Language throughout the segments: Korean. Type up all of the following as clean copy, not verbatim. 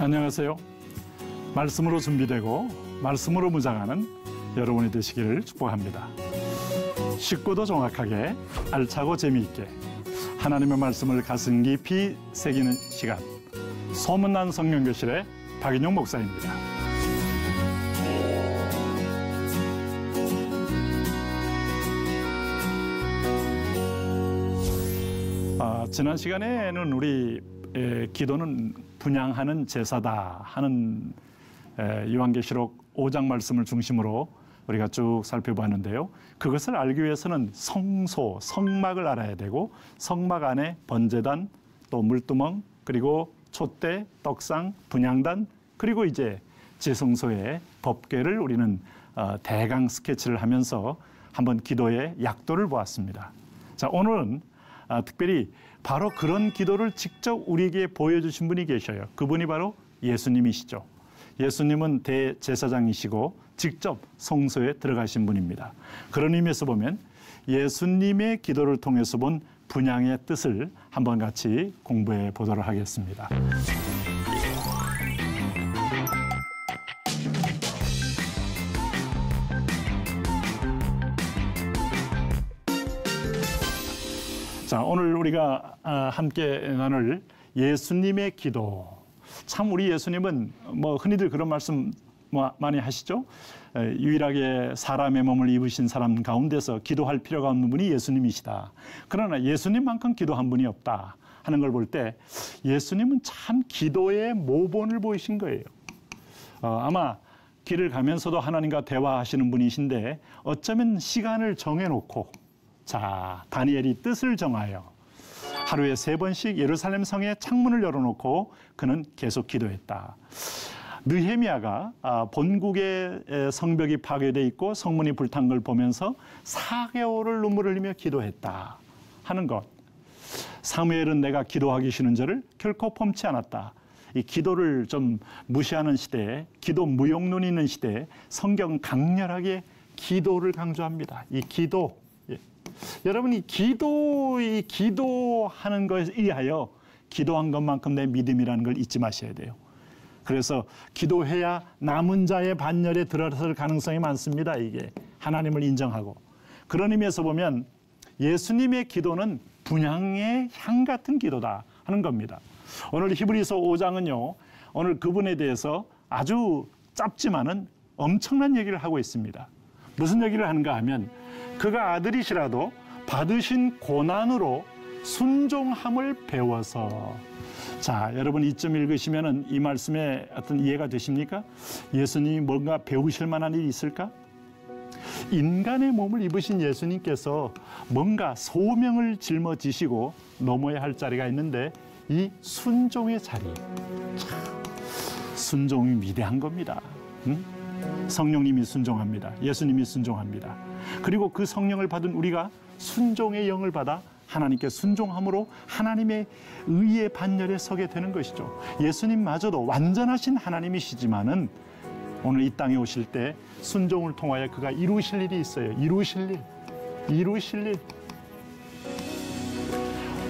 안녕하세요. 말씀으로 준비되고 말씀으로 무장하는 여러분이 되시기를 축복합니다. 쉽고도 정확하게 알차고 재미있게 하나님의 말씀을 가슴 깊이 새기는 시간, 소문난 성경교실의 박인용 목사입니다. 지난 시간에는 우리 기도는 분향하는 제사다 하는 요한계시록 5장 말씀을 중심으로 우리가 쭉 살펴봤는데요. 그것을 알기 위해서는 성소, 성막을 알아야 되고 성막 안에 번제단, 또 물두멍, 그리고 촛대, 떡상, 분향단, 그리고 이제 지성소의 법궤를 우리는 대강 스케치를 하면서 한번 기도의 약도를 보았습니다. 자, 오늘은 특별히 바로 그런 기도를 직접 우리에게 보여주신 분이 계셔요. 그분이 바로 예수님이시죠. 예수님은 대제사장이시고 직접 성소에 들어가신 분입니다. 그런 의미에서 보면 예수님의 기도를 통해서 본 분향의 뜻을 한번 같이 공부해 보도록 하겠습니다. 자, 오늘 우리가 함께 나눌 예수님의 기도. 참 우리 예수님은 뭐 흔히들 그런 말씀 많이 하시죠. 유일하게 사람의 몸을 입으신 사람 가운데서 기도할 필요가 없는 분이 예수님이시다. 그러나 예수님만큼 기도한 분이 없다 하는 걸 볼 때 예수님은 참 기도의 모본을 보이신 거예요. 아마 길을 가면서도 하나님과 대화하시는 분이신데 어쩌면 시간을 정해놓고 자, 다니엘이 뜻을 정하여 하루에 3번씩 예루살렘 성의 창문을 열어놓고 그는 계속 기도했다. 느헤미야가 본국의 성벽이 파괴돼 있고 성문이 불탄 걸 보면서 4개월을 눈물을 흘리며 기도했다 하는 것. 사무엘은 내가 기도하기 싫은 저를 결코 범치 않았다. 이 기도를 좀 무시하는 시대에, 기도 무용론이 있는 시대에 성경 강렬하게 기도를 강조합니다. 이 기도. 여러분이 기도하는 것에 의하여 기도한 것만큼 내 믿음이라는 걸 잊지 마셔야 돼요. 그래서 기도해야 남은 자의 반열에 들어설 가능성이 많습니다. 이게 하나님을 인정하고. 그런 의미에서 보면 예수님의 기도는 분향의 향 같은 기도다 하는 겁니다. 오늘 히브리서 5장은요. 오늘 그분에 대해서 아주 짧지만은 엄청난 얘기를 하고 있습니다. 무슨 얘기를 하는가 하면 그가 아들이시라도 받으신 고난으로 순종함을 배워서. 자, 여러분 이쯤 읽으시면은 이 말씀에 어떤 이해가 되십니까? 예수님이 뭔가 배우실 만한 일이 있을까? 인간의 몸을 입으신 예수님께서 뭔가 소명을 짊어지시고 넘어야 할 자리가 있는데 이 순종의 자리. 참, 순종이 위대한 겁니다. 응? 성령님이 순종합니다. 예수님이 순종합니다. 그리고 그 성령을 받은 우리가 순종의 영을 받아 하나님께 순종함으로 하나님의 의의 반열에 서게 되는 것이죠. 예수님마저도 완전하신 하나님이시지만은 오늘 이 땅에 오실 때 순종을 통하여 그가 이루실 일이 있어요. 이루실 일.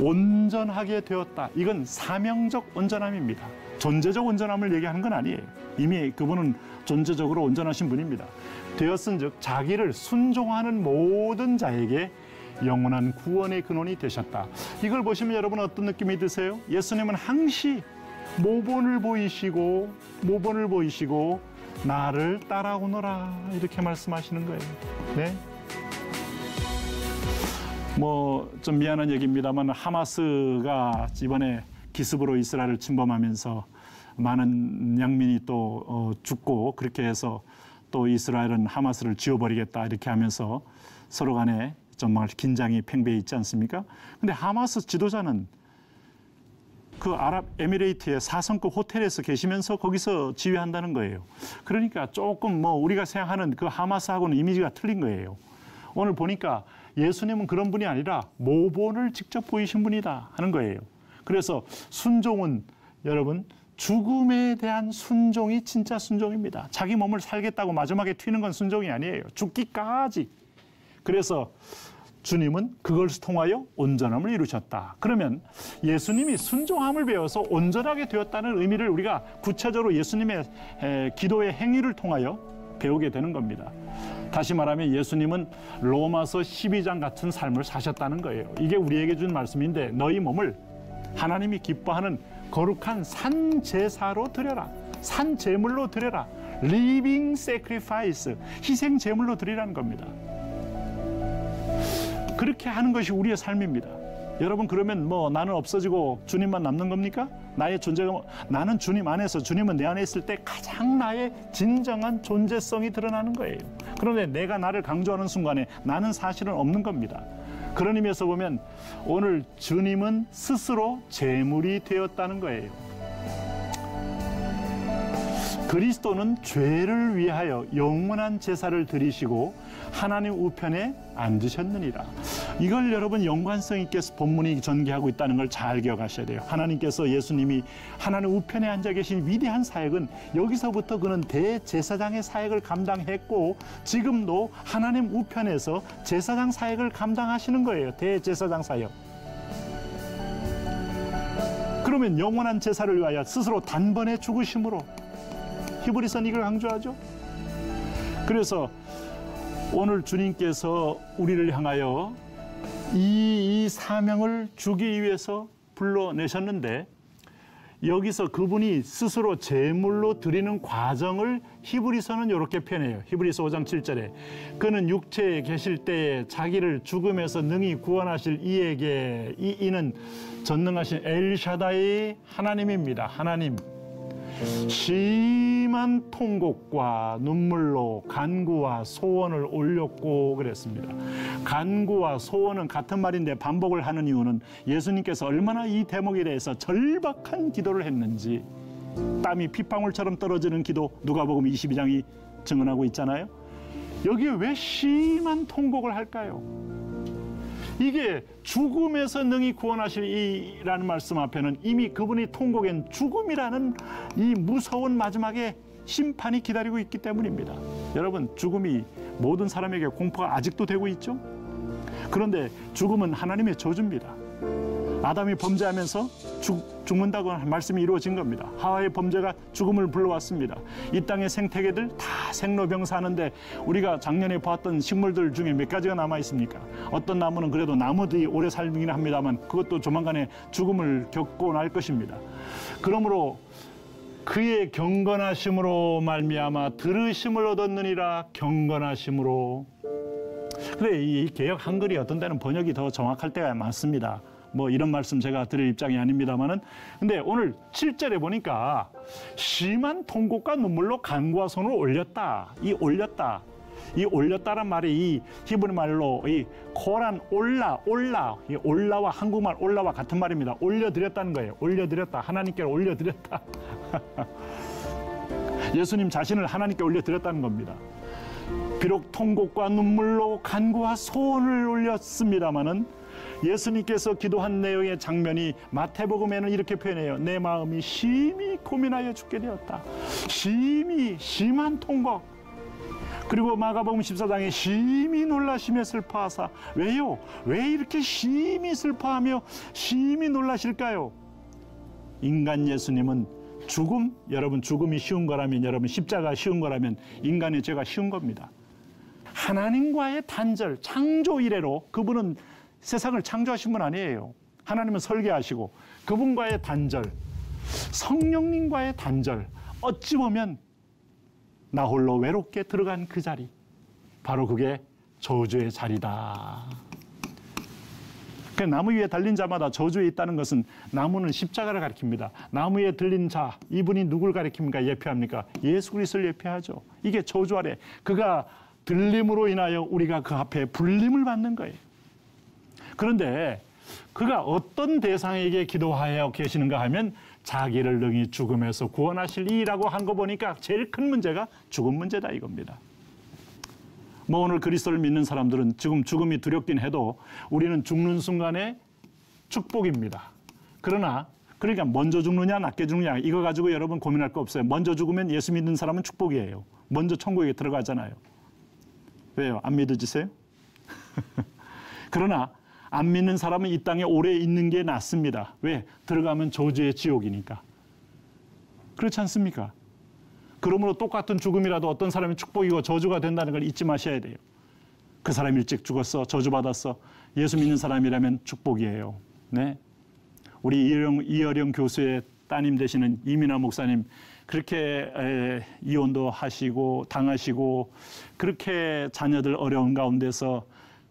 온전하게 되었다. 이건 사명적 온전함입니다. 존재적 온전함을 얘기하는 건 아니에요. 이미 그분은 존재적으로 온전하신 분입니다. 되었은즉 자기를 순종하는 모든 자에게 영원한 구원의 근원이 되셨다. 이걸 보시면 여러분 어떤 느낌이 드세요? 예수님은 항시 모본을 보이시고 나를 따라오너라 이렇게 말씀하시는 거예요. 네. 뭐 좀 미안한 얘기입니다만 하마스가 이번에 기습으로 이스라엘을 침범하면서 많은 양민이 또 죽고 그렇게 해서 또 이스라엘은 하마스를 지워버리겠다 이렇게 하면서 서로 간에 정말 긴장이 팽배해 있지 않습니까? 근데 하마스 지도자는 그 아랍에미레이트의 4성급 호텔에서 계시면서 거기서 지휘한다는 거예요. 그러니까 조금 뭐 우리가 생각하는 그 하마스하고는 이미지가 틀린 거예요. 오늘 보니까 예수님은 그런 분이 아니라 모본을 직접 보이신 분이다 하는 거예요. 그래서 순종은 여러분 죽음에 대한 순종이 진짜 순종입니다. 자기 몸을 살겠다고 마지막에 튀는 건 순종이 아니에요. 죽기까지. 그래서 주님은 그걸 통하여 온전함을 이루셨다. 그러면 예수님이 순종함을 배워서 온전하게 되었다는 의미를 우리가 구체적으로 예수님의 기도의 행위를 통하여 배우게 되는 겁니다. 다시 말하면 예수님은 로마서 12장 같은 삶을 사셨다는 거예요. 이게 우리에게 준 말씀인데 너희 몸을 하나님이 기뻐하는 거룩한 산제사로 드려라. 산제물로 드려라. Living sacrifice, 희생 제물로 드리라는 겁니다. 그렇게 하는 것이 우리의 삶입니다. 여러분, 그러면 나는 없어지고 주님만 남는 겁니까? 나의 존재가 나는 주님 안에서, 주님은 내 안에 있을 때 가장 나의 진정한 존재성이 드러나는 거예요. 그런데 내가 나를 강조하는 순간에 나는 사실은 없는 겁니다. 그런 의미에서 보면 오늘 주님은 스스로 제물이 되었다는 거예요. 그리스도는 죄를 위하여 영원한 제사를 드리시고 하나님 우편에 앉으셨느니라. 이걸 여러분 연관성 있게 본문이 전개하고 있다는 걸 잘 기억하셔야 돼요. 하나님께서, 예수님이 하나님 우편에 앉아 계신 위대한 사역은 여기서부터 그는 대제사장의 사역을 감당했고 지금도 하나님 우편에서 제사장 사역을 감당하시는 거예요. 대제사장 사역. 그러면 영원한 제사를 위하여 스스로 단번에 죽으심으로, 히브리서는 이걸 강조하죠. 그래서 오늘 주님께서 우리를 향하여 이 사명을 주기 위해서 불러내셨는데, 여기서 그분이 스스로 제물로 드리는 과정을 히브리서는 이렇게 표현해요. 히브리서 5장 7절에 그는 육체에 계실 때에 자기를 죽음에서 능히 구원하실 이에게, 이는 전능하신 엘샤다이 하나님입니다. 하나님. 심한 통곡과 눈물로 간구와 소원을 올렸고 그랬습니다. 간구와 소원은 같은 말인데 반복을 하는 이유는 예수님께서 얼마나 이 대목에 대해서 절박한 기도를 했는지, 땀이 핏방울처럼 떨어지는 기도, 누가복음 22장이 증언하고 있잖아요. 여기에 왜 심한 통곡을 할까요? 이게 죽음에서 능히 구원하실 이라는 말씀 앞에는 이미 그분이 통곡한 죽음이라는 이 무서운 마지막에 심판이 기다리고 있기 때문입니다. 여러분, 죽음이 모든 사람에게 공포가 아직도 되고 있죠. 그런데 죽음은 하나님의 저주입니다. 아담이 범죄하면서 죽는다고 하는 말씀이 이루어진 겁니다. 하와의 범죄가 죽음을 불러왔습니다. 이 땅의 생태계들 다 생로병사하는데 우리가 작년에 보았던 식물들 중에 몇 가지가 남아 있습니까? 어떤 나무는 그래도 나무들이 오래 살긴 합니다만 그것도 조만간에 죽음을 겪고 날 것입니다. 그러므로 그의 경건하심으로 말미암아 들으심을 얻었느니라. 경건하심으로. 그래, 이 개역 한글이 어떤 때는 번역이 더 정확할 때가 많습니다. 이런 말씀 제가 드릴 입장이 아닙니다만은, 근데 오늘 7절에 보니까 심한 통곡과 눈물로 간구와 손을 올렸다. 이 올렸다란 말이 이 히브리 말로 이 코란 이 올라와 한국말 올라와 같은 말입니다. 올려드렸다는 거예요. 올려드렸다. 하나님께 올려드렸다. 예수님 자신을 하나님께 올려드렸다는 겁니다. 비록 통곡과 눈물로 간구와 소원을 올렸습니다마는 예수님께서 기도한 내용의 장면이 마태복음에는 이렇게 표현해요. 내 마음이 심히 고민하여 죽게 되었다. 심한 통곡. 그리고 마가복음 14장에 심히 놀라시며 슬퍼하사. 왜요? 왜 이렇게 심히 슬퍼하며 심히 놀라실까요? 인간 예수님은 여러분 죽음이 쉬운 거라면, 여러분 십자가 쉬운 거라면 인간의 죄가 쉬운 겁니다. 하나님과의 단절, 창조 이래로 그분은 세상을 창조하신 분 아니에요. 하나님은 설계하시고 그분과의 단절, 성령님과의 단절, 어찌 보면 나 홀로 외롭게 들어간 그 자리, 바로 그게 저주의 자리다. 나무 위에 달린 자마다 저주에 있다는 것은 나무는 십자가를 가리킵니다. 나무 위에 들린 자, 이분이 누굴 가리킵니까? 예표합니까? 예수 그리스도를 예표하죠. 이게 저주 아래, 그가 들림으로 인하여 우리가 그 앞에 불림을 받는 거예요. 그런데 그가 어떤 대상에게 기도하여 계시는가 하면 자기를 능히 죽음에서 구원하실 이라고 한 거 보니까 제일 큰 문제가 죽음 문제다 이겁니다. 오늘 그리스도를 믿는 사람들은 지금 죽음이 두렵긴 해도 우리는 죽는 순간에 축복입니다. 그러니까 먼저 죽느냐 낮게 죽느냐 이거 가지고 여러분 고민할 거 없어요. 먼저 죽으면 예수 믿는 사람은 축복이에요. 먼저 천국에 들어가잖아요. 왜요? 안 믿어지세요? 그러나 안 믿는 사람은 이 땅에 오래 있는 게 낫습니다. 왜? 들어가면 저주의 지옥이니까. 그렇지 않습니까? 그러므로 똑같은 죽음이라도 어떤 사람이 축복이고 저주가 된다는 걸 잊지 마셔야 돼요. 그 사람 일찍 죽었어, 저주받았어. 예수 믿는 사람이라면 축복이에요. 네. 우리 이어령 교수의 따님 되시는 이민아 목사님, 그렇게 이혼도 하시고 당하시고 그렇게 자녀들 어려운 가운데서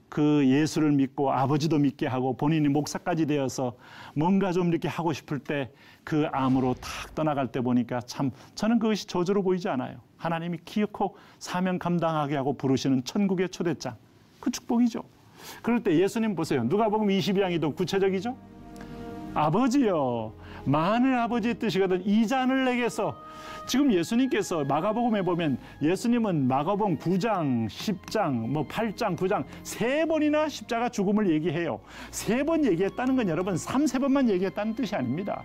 그 예수를 믿고 아버지도 믿게 하고 본인이 목사까지 되어서 뭔가 좀 이렇게 하고 싶을 때 그 암으로 탁 떠나갈 때 보니까 참 저는 그것이 저주로 보이지 않아요. 하나님이 기어코 사명 감당하게 하고 부르시는 천국의 초대장, 그 축복이죠. 그럴 때 예수님 보세요. 누가복음 22장이 더 구체적이죠. 아버지여, 만일 아버지의 뜻이거든 이 잔을 내게서. 지금 예수님께서 마가복음에 보면 예수님은 마가복음 9장, 10장, 8장, 9장 3번이나 십자가 죽음을 얘기해요. 3번 얘기했다는 건 여러분 3-4번만 얘기했다는 뜻이 아닙니다.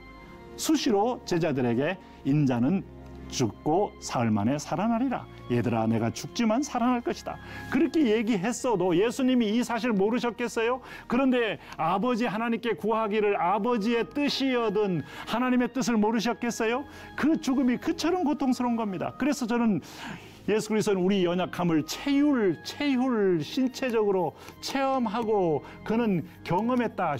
수시로 제자들에게 인자는 죽고 사흘 만에 살아나리라. 얘들아, 내가 죽지만 살아날 것이다. 그렇게 얘기했어도 예수님이 이 사실을 모르셨겠어요? 그런데 아버지 하나님께 구하기를 아버지의 뜻이여든 하나님의 뜻을 모르셨겠어요? 그 죽음이 그처럼 고통스러운 겁니다. 그래서 저는 예수 그리스도는 우리 연약함을 체휼 신체적으로 체험하고 그는 경험했다.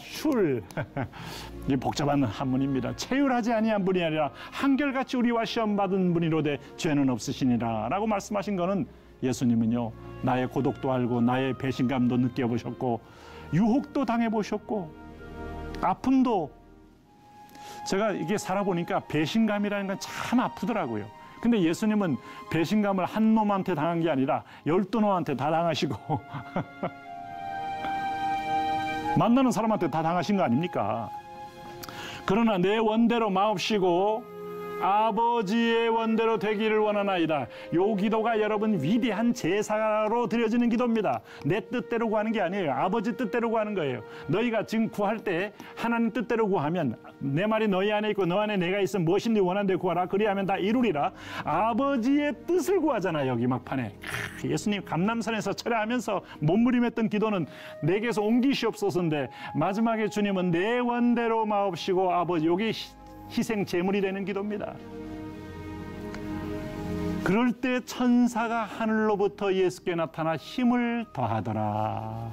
이 복잡한 한문입니다. 체휼하지 아니한 분이 아니라 한결같이 우리와 시험 받은 분이로되 죄는 없으시니라 라고 말씀하신 거는 예수님은요, 나의 고독도 알고 나의 배신감도 느껴보셨고 유혹도 당해보셨고 아픔도, 제가 이게 살아보니까 배신감이라는 건 참 아프더라고요. 근데 예수님은 배신감을 한 놈한테 당한 게 아니라 12놈한테 다 당하시고 만나는 사람한테 다 당하신 거 아닙니까? 그러나 내 원대로 마옵시고 아버지의 원대로 되기를 원하나이다. 요 기도가 여러분 위대한 제사로 드려지는 기도입니다. 내 뜻대로 구하는 게 아니에요. 아버지 뜻대로 구하는 거예요. 너희가 지금 구할 때 하나님 뜻대로 구하면 내 말이 너희 안에 있고 너 안에 내가 있으면 무엇이 네 원하는 대로 구하라. 그리하면 다 이루리라. 아버지의 뜻을 구하잖아. 여기 막판에 예수님 감람산에서 철회하면서 몸부림했던 기도는 내게서 옮기시옵소서인데 마지막에 주님은 내 원대로 마옵시고 아버지, 여기 희생 제물이 되는 기도입니다. 그럴 때 천사가 하늘로부터 예수께 나타나 힘을 더하더라.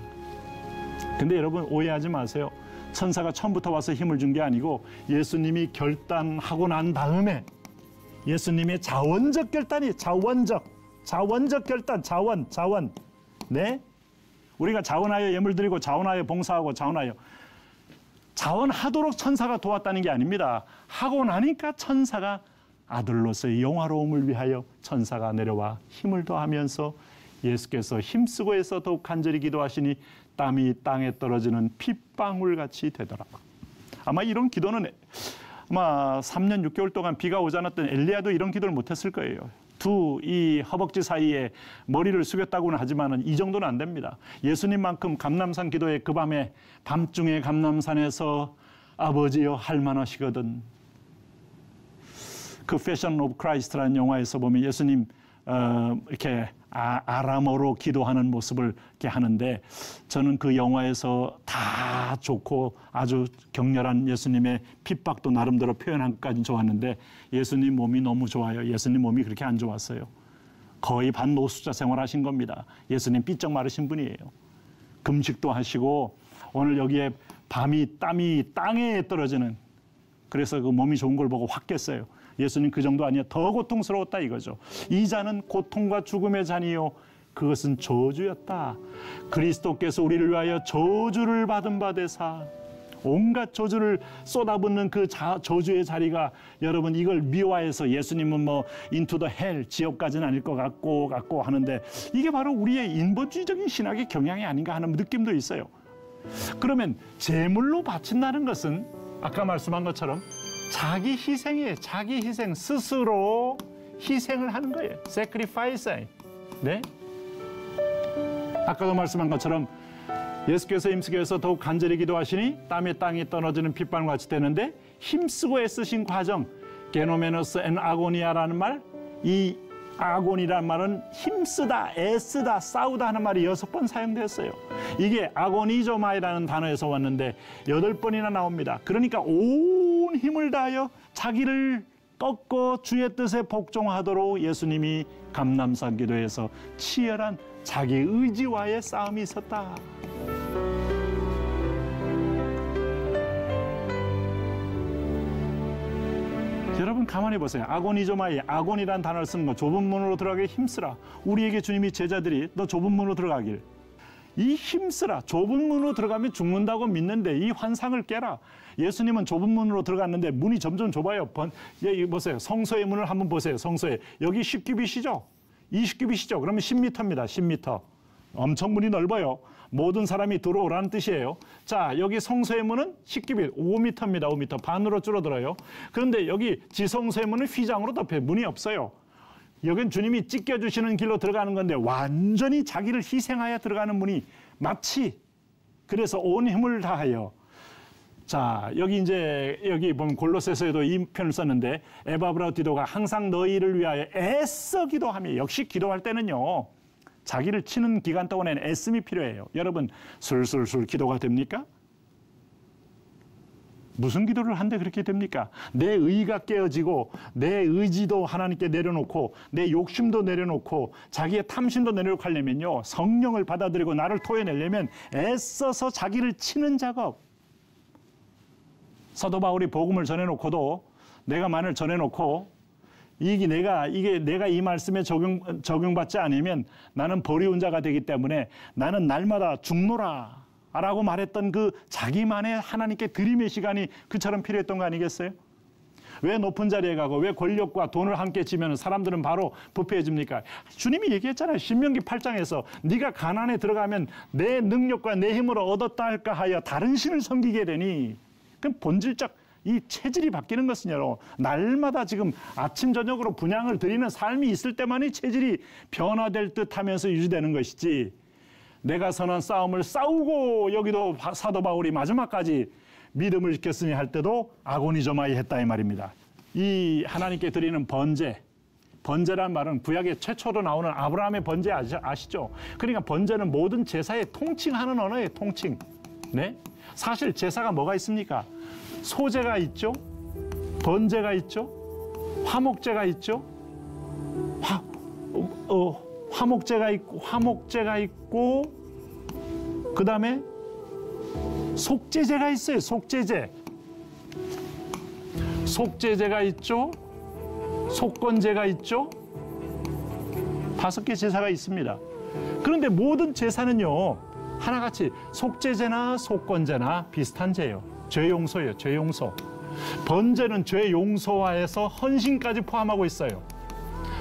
근데 여러분 오해하지 마세요. 천사가 처음부터 와서 힘을 준 게 아니고 예수님이 결단하고 난 다음에 예수님의 자원적 결단이 자원적 결단, 자원. 네? 우리가 자원하여 예물 드리고 자원하여 봉사하고 자원하도록 천사가 도왔다는 게 아닙니다. 하고 나니까 천사가 아들로서의 영화로움을 위하여 천사가 내려와 힘을 더하면서 예수께서 힘쓰고 해서 더욱 간절히 기도하시니 땀이 땅에 떨어지는 핏방울같이 되더라. 아마 이런 기도는 아마 3년 6개월 동안 비가 오지 않았던 엘리야도 이런 기도를 못했을 거예요. 이 허벅지 사이에 머리를 숙였다고는 하지만 이 정도는 안 됩니다. 예수님만큼 감람산 기도에 그 밤에 밤중에 감람산에서 아버지여 할만하시거든. 그 패션 오브 크라이스트라는 영화에서 보면 예수님 이렇게 아람어로 기도하는 모습을 이렇게 하는데 저는 그 영화에서 다 좋고 아주 격렬한 예수님의 핍박도 나름대로 표현한 것까지는 좋았는데 예수님 몸이 너무 좋아요. 예수님 몸이 그렇게 안 좋았어요. 거의 반노숙자 생활하신 겁니다. 예수님 삐쩍 마르신 분이에요. 금식도 하시고 오늘 여기에 땀이 땅에 떨어지는, 그래서 그 몸이 좋은 걸 보고 확 깼어요. 예수님 그 정도 아니야. 더 고통스러웠다 이거죠. 이 잔은 고통과 죽음의 잔이요 그것은 저주였다. 그리스도께서 우리를 위하여 저주를 받은 바 되사, 온갖 저주를 쏟아붓는 그 저주의 자리가, 여러분 이걸 미화해서 예수님은 into the hell, 지옥까지는 아닐 것 같고 하는데 이게 바로 우리의 인본주의적인 신학의 경향이 아닌가 하는 느낌도 있어요. 그러면 제물로 바친다는 것은 아까 말씀한 것처럼 자기 희생이에요. 자기 희생, 스스로 희생을 하는 거예요. sacrifice. 네? 아까도 말씀한 것처럼 예수께서 힘쓰게 해서 더욱 간절히 기도하시니 땀에 땅이 떨어지는 핏방울 같이 되는데 힘쓰고 애쓰신 과정, 게노메노스 앤 아고니아라는 말, 이 아곤이란 말은 힘쓰다, 애쓰다, 싸우다 하는 말이 6번 사용되었어요. 이게 아고니조마이라는 단어에서 왔는데 8번이나 나옵니다. 그러니까 온 힘을 다하여 자기를 꺾고 주의 뜻에 복종하도록 예수님이 감람산 기도에서 치열한 자기 의지와의 싸움이 있었다. 여러분 가만히 보세요. 아고니조마이, 아곤이라는 단어를 쓴 거, 좁은 문으로 들어가기 힘쓰라. 우리에게 주님이 제자들이 너 좁은 문으로 들어가길. 이 힘쓰라. 좁은 문으로 들어가면 죽는다고 믿는데 이 환상을 깨라. 예수님은 좁은 문으로 들어갔는데 문이 점점 좁아요. 여기 보세요. 성소의 문을 한번 보세요. 성소에. 여기 10규빗이죠. 20규빗이죠. 그러면 10m입니다. 10m. 엄청 문이 넓어요. 모든 사람이 들어오라는 뜻이에요. 자, 여기 성소의 문은 10규빗, 5m입니다. 5m. 반으로 줄어들어요. 그런데 여기 지성소의 문은 휘장으로 덮여요. 문이 없어요. 여긴 주님이 찢겨주시는 길로 들어가는 건데 완전히 자기를 희생하여 들어가는 문이 마치 그래서 온 힘을 다하여 자, 여기 보면 골로새서에도 이 표현을 썼는데 에바브라디도가 항상 너희를 위하여 애써 기도하며 역시 기도할 때는요. 자기를 치는 기간 동안에는 애씀이 필요해요. 여러분 술술술 기도가 됩니까? 무슨 기도를 한데 그렇게 됩니까? 내 의가 깨어지고 내 의지도 하나님께 내려놓고 내 욕심도 내려놓고 자기의 탐심도 내려놓고 하려면요. 성령을 받아들이고 나를 토해내려면 애써서 자기를 치는 작업. 사도 바울이 복음을 전해놓고도 내가 만일 전해놓고 이게 내가 이 말씀에 적용받지 않으면 나는 버리운 자가 되기 때문에 나는 날마다 죽노라 라고 말했던 그 자기만의 하나님께 드림의 시간이 그처럼 필요했던 거 아니겠어요? 왜 높은 자리에 가고 왜 권력과 돈을 함께 지면 사람들은 바로 부패해집니까? 주님이 얘기했잖아요. 신명기 8장에서 네가 가나안에 들어가면 내 능력과 내 힘으로 얻었다 할까 하여 다른 신을 섬기게 되니 그럼 본질적 이 체질이 바뀌는 것은요. 날마다 지금 아침 저녁으로 분향을 드리는 삶이 있을 때만이 체질이 변화될 듯하면서 유지되는 것이지 내가 선한 싸움을 싸우고 여기도 사도 바울이 마지막까지 믿음을 지켰으니 할 때도 아고니조마이 했다 이 말입니다. 이 하나님께 드리는 번제란 말은 구약의 최초로 나오는 아브라함의 번제 아시죠? 그러니까 번제는 모든 제사에 통칭하는 언어예요. 통칭. 네? 사실 제사가 뭐가 있습니까? 소제가 있죠. 번제가 있죠. 화목제가 있죠. 화목제가 있고 그다음에 속죄제가 있어요. 속죄제가 있죠. 속건제가 있죠. 5개 제사가 있습니다. 그런데 모든 제사는요. 하나같이 속죄제나 속건제나 비슷한 제예요. 죄 용서예요. 죄 용서. 번제는 죄 용서화해서 헌신까지 포함하고 있어요.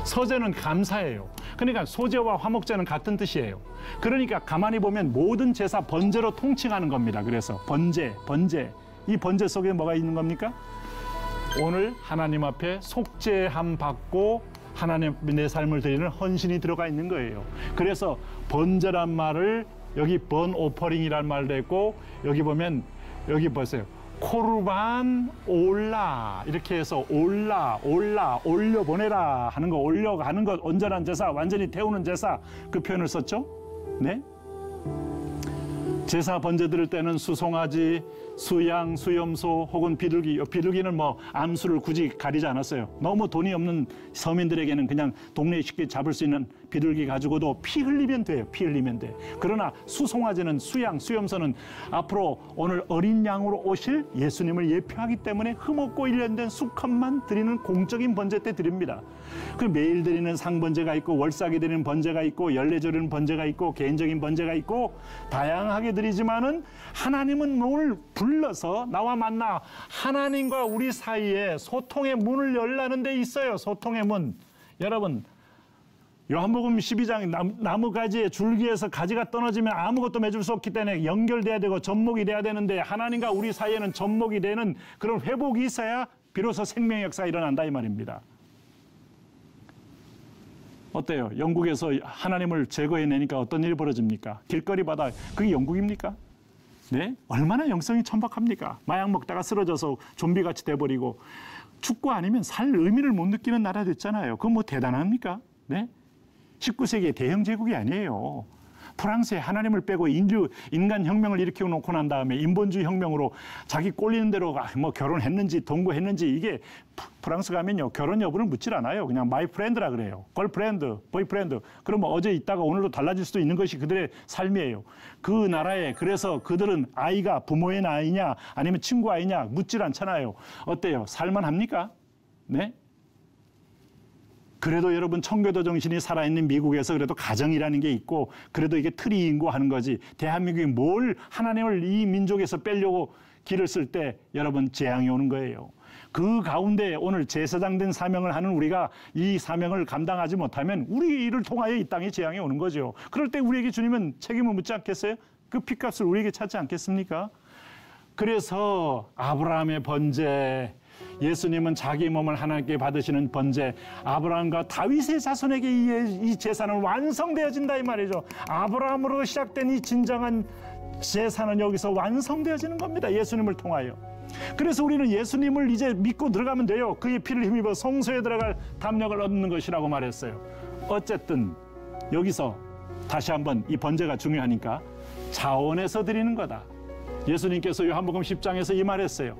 서제는 감사예요. 그러니까 소제와 화목제는 같은 뜻이에요. 그러니까 가만히 보면 모든 제사 번제로 통칭하는 겁니다. 그래서 번제. 이 번제 속에 뭐가 있는 겁니까? 오늘 하나님 앞에 속죄함 받고 하나님 내 삶을 드리는 헌신이 들어가 있는 거예요. 그래서 번제란 말을 여기 번 오퍼링이란 말도 있고 여기 보면 여기 보세요. 코르반 올라 이렇게 해서 올려보내라 하는 거 올려가는 것 온전한 제사 완전히 태우는 제사 그 표현을 썼죠. 네? 제사 번제 드릴 때는 수송아지, 수양, 수염소 혹은 비둘기. 비둘기는 뭐 암수를 굳이 가리지 않았어요. 너무 돈이 없는 서민들에게는 그냥 동네에 쉽게 잡을 수 있는 비둘기 가지고도 피 흘리면 돼요. 피 흘리면 돼. 그러나 수송아지는 수양, 수염소는 앞으로 오늘 어린 양으로 오실 예수님을 예표하기 때문에 흠없고 일련된 수컷만 드리는 공적인 번제 때 드립니다. 그 매일 드리는 상번제가 있고 월삭이 드리는 번제가 있고 연례 드리는 번제가 있고 개인적인 번제가 있고 다양하게 드리지만은 하나님은 오늘 불러서 나와 만나 하나님과 우리 사이에 소통의 문을 열라는 데 있어요. 소통의 문. 여러분 요한복음 12장 나무가지에 줄기에서 가지가 떨어지면 아무것도 맺을 수 없기 때문에 연결돼야 되고 접목이 돼야 되는데 하나님과 우리 사이에는 접목이 되는 그런 회복이 있어야 비로소 생명의 역사가 일어난다 이 말입니다. 어때요? 영국에서 하나님을 제거해내니까 어떤 일이 벌어집니까? 길거리 바다 그게 영국입니까? 네? 얼마나 영성이 천박합니까? 마약 먹다가 쓰러져서 좀비같이 돼버리고 축구 아니면 살 의미를 못 느끼는 나라 됐잖아요. 그건 뭐 대단합니까? 네? 19세기의 대영 제국이 아니에요. 프랑스에 하나님을 빼고 인간 혁명을 일으켜 놓고 난 다음에 인본주의 혁명으로 자기 꼴리는 대로 뭐 결혼했는지 동거했는지 이게 프랑스 가면요 결혼 여부를 묻질 않아요. 그냥 마이 프렌드라 그래요. 걸프렌드, 보이프렌드. 그러면 어제 있다가 오늘도 달라질 수도 있는 것이 그들의 삶이에요. 그 나라에 그래서 그들은 아이가 부모의 아이냐 아니면 친구 아이냐 묻질 않잖아요. 어때요? 살만합니까? 네? 그래도 여러분 청교도 정신이 살아있는 미국에서 그래도 가정이라는 게 있고 그래도 이게 틀이 인고하는 거지. 대한민국이 뭘 하나님을 이 민족에서 빼려고 길을 쓸 때 여러분 재앙이 오는 거예요. 그 가운데 오늘 제사장된 사명을 하는 우리가 이 사명을 감당하지 못하면 우리 일을 통하여 이 땅에 재앙이 오는 거죠. 그럴 때 우리에게 주님은 책임을 묻지 않겠어요? 그 핏값을 우리에게 찾지 않겠습니까? 그래서 아브라함의 번제, 예수님은 자기 몸을 하나님께 받으시는 번제, 아브라함과 다윗의 자손에게 이 제사는 완성되어진다 이 말이죠. 아브라함으로 시작된 이 진정한 제사는 여기서 완성되어지는 겁니다. 예수님을 통하여. 그래서 우리는 예수님을 이제 믿고 들어가면 돼요. 그의 피를 힘입어 성소에 들어갈 담력을 얻는 것이라고 말했어요. 어쨌든 여기서 다시 한번 이 번제가 중요하니까 자원해서 드리는 거다. 예수님께서 요한복음 10장에서 이 말했어요.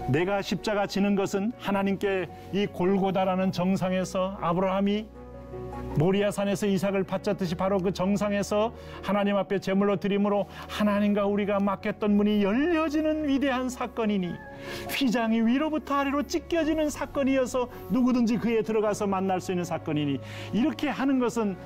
내가 십자가 지는 것은 하나님께 이 골고다라는 정상에서 아브라함이 모리아산에서 이삭을 바쳤듯이 바로 그 정상에서 하나님 앞에 제물로 드림으로 하나님과 우리가 맡겼던 문이 열려지는 위대한 사건이니 휘장이 위로부터 아래로 찢겨지는 사건이어서 누구든지 그에 들어가서 만날 수 있는 사건이니 이렇게 하는 것은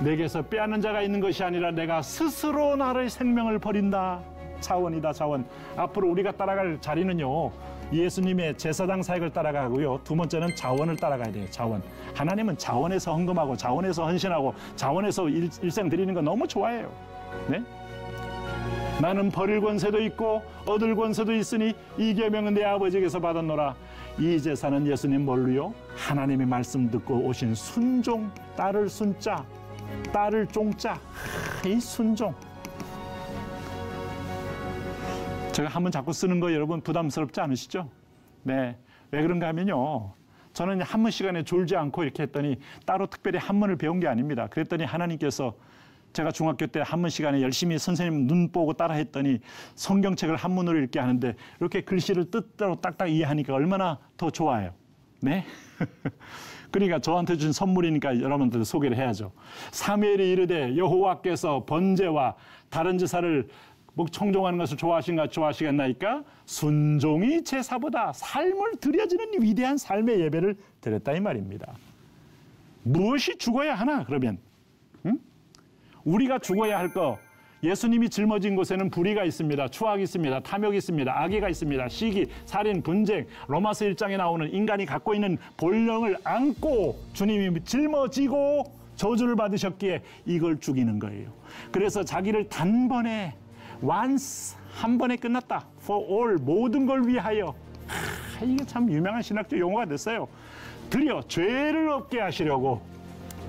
내게서 빼앗는 자가 있는 것이 아니라 내가 스스로 나의 생명을 버린다. 자원이다, 자원. 앞으로 우리가 따라갈 자리는요, 예수님의 제사장 사역을 따라가고요. 두 번째는 자원을 따라가야 돼요, 자원. 하나님은 자원에서 헌금하고 자원에서 헌신하고 자원에서 일생 드리는 거 너무 좋아해요. 네? 나는 버릴 권세도 있고 얻을 권세도 있으니 이 계명은 내 아버지에게서 받았노라. 이 제사는 예수님 뭘로요? 하나님의 말씀 듣고 오신 순종, 딸을 순자, 딸을 종자. 이 순종. 제가 한번 자꾸 쓰는 거 여러분 부담스럽지 않으시죠? 네. 왜 그런가 하면요. 저는 한문 시간에 졸지 않고 이렇게 했더니 따로 특별히 한문을 배운 게 아닙니다. 그랬더니 하나님께서 제가 중학교 때 한문 시간에 열심히 선생님 눈 보고 따라 했더니 성경책을 한문으로 읽게 하는데 이렇게 글씨를 뜻대로 딱딱 이해하니까 얼마나 더 좋아요. 네? 그러니까 저한테 준 선물이니까 여러분들 소개를 해야죠. 사무엘이 이르되 여호와께서 번제와 다른 제사를 청종하는 것을 좋아하시겠나이까? 순종이 제사보다 삶을 드려지는 위대한 삶의 예배를 드렸다 이 말입니다. 무엇이 죽어야 하나 그러면? 응? 우리가 죽어야 할 거, 예수님이 짊어진 곳에는 불의가 있습니다. 추악이 있습니다. 탐욕이 있습니다. 악의가 있습니다. 시기, 살인, 분쟁, 로마서 1장에 나오는 인간이 갖고 있는 본령을 안고 주님이 짊어지고 저주를 받으셨기에 이걸 죽이는 거예요. 그래서 자기를 단번에 once, 한 번에 끝났다. for all, 모든 걸 위하여. 이게 참 유명한 신학적 용어가 됐어요. 드려 죄를 없게 하시려고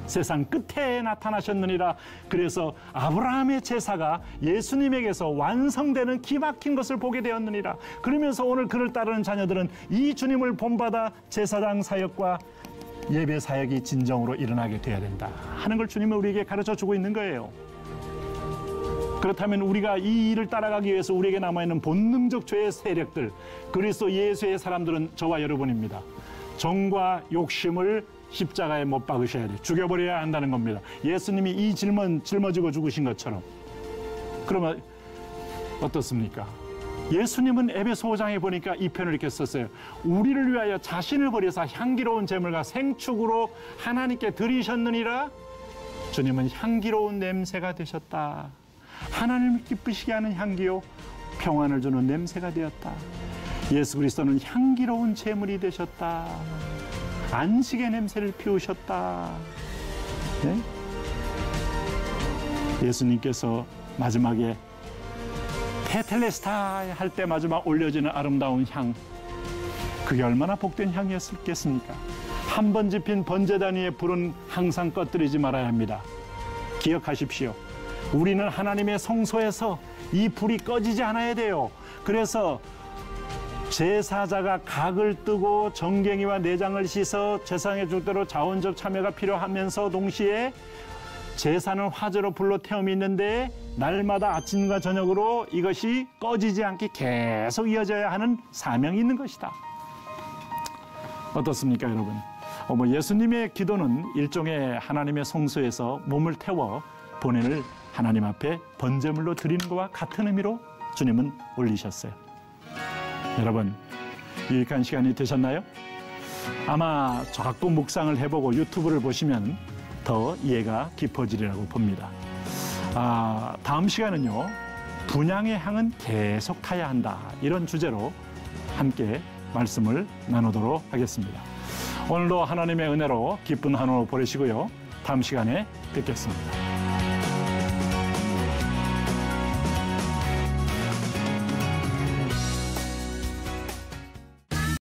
세상 끝에 나타나셨느니라. 그래서 아브라함의 제사가 예수님에게서 완성되는 기막힌 것을 보게 되었느니라. 그러면서 오늘 그를 따르는 자녀들은 이 주님을 본받아 제사장 사역과 예배 사역이 진정으로 일어나게 되어야 된다 하는 걸 주님은 우리에게 가르쳐 주고 있는 거예요. 그렇다면 우리가 이 일을 따라가기 위해서 우리에게 남아있는 본능적 죄의 세력들, 그리스도 예수의 사람들은 저와 여러분입니다. 정과 욕심을 십자가에 못 박으셔야 돼요. 죽여버려야 한다는 겁니다. 예수님이 이 짊어지고 죽으신 것처럼. 그러면 어떻습니까? 예수님은 에베소 5장에 보니까 이 편을 이렇게 썼어요. 우리를 위하여 자신을 버려서 향기로운 제물과 생축으로 하나님께 드리셨느니라. 주님은 향기로운 냄새가 되셨다. 하나님을 기쁘시게 하는 향기요 평안을 주는 냄새가 되었다. 예수 그리스도는 향기로운 제물이 되셨다. 안식의 냄새를 피우셨다. 네? 예수님께서 마지막에 테텔레스타 할 때 마지막 올려지는 아름다운 향, 그게 얼마나 복된 향이었겠습니까? 한 번 집힌 번제단 위에 불은 항상 꺼뜨리지 말아야 합니다. 기억하십시오. 우리는 하나님의 성소에서 이 불이 꺼지지 않아야 돼요. 그래서 제사자가 각을 뜨고 정갱이와 내장을 씻어 제사장의 주대로 자원적 참여가 필요하면서 동시에 제사는 화제로 불로 태움이 있는데 날마다 아침과 저녁으로 이것이 꺼지지 않게 계속 이어져야 하는 사명이 있는 것이다. 어떻습니까, 여러분? 예수님의 기도는 일종의 하나님의 성소에서 몸을 태워 본인을 하나님 앞에 번제물로 드리는 것과 같은 의미로 주님은 올리셨어요. 여러분, 유익한 시간이 되셨나요? 아마 자꾸 묵상을 해보고 유튜브를 보시면 더 이해가 깊어지리라고 봅니다. 다음 시간은요, 분향의 향은 계속 타야 한다, 이런 주제로 함께 말씀을 나누도록 하겠습니다. 오늘도 하나님의 은혜로 기쁜 하루 보내시고요. 다음 시간에 뵙겠습니다.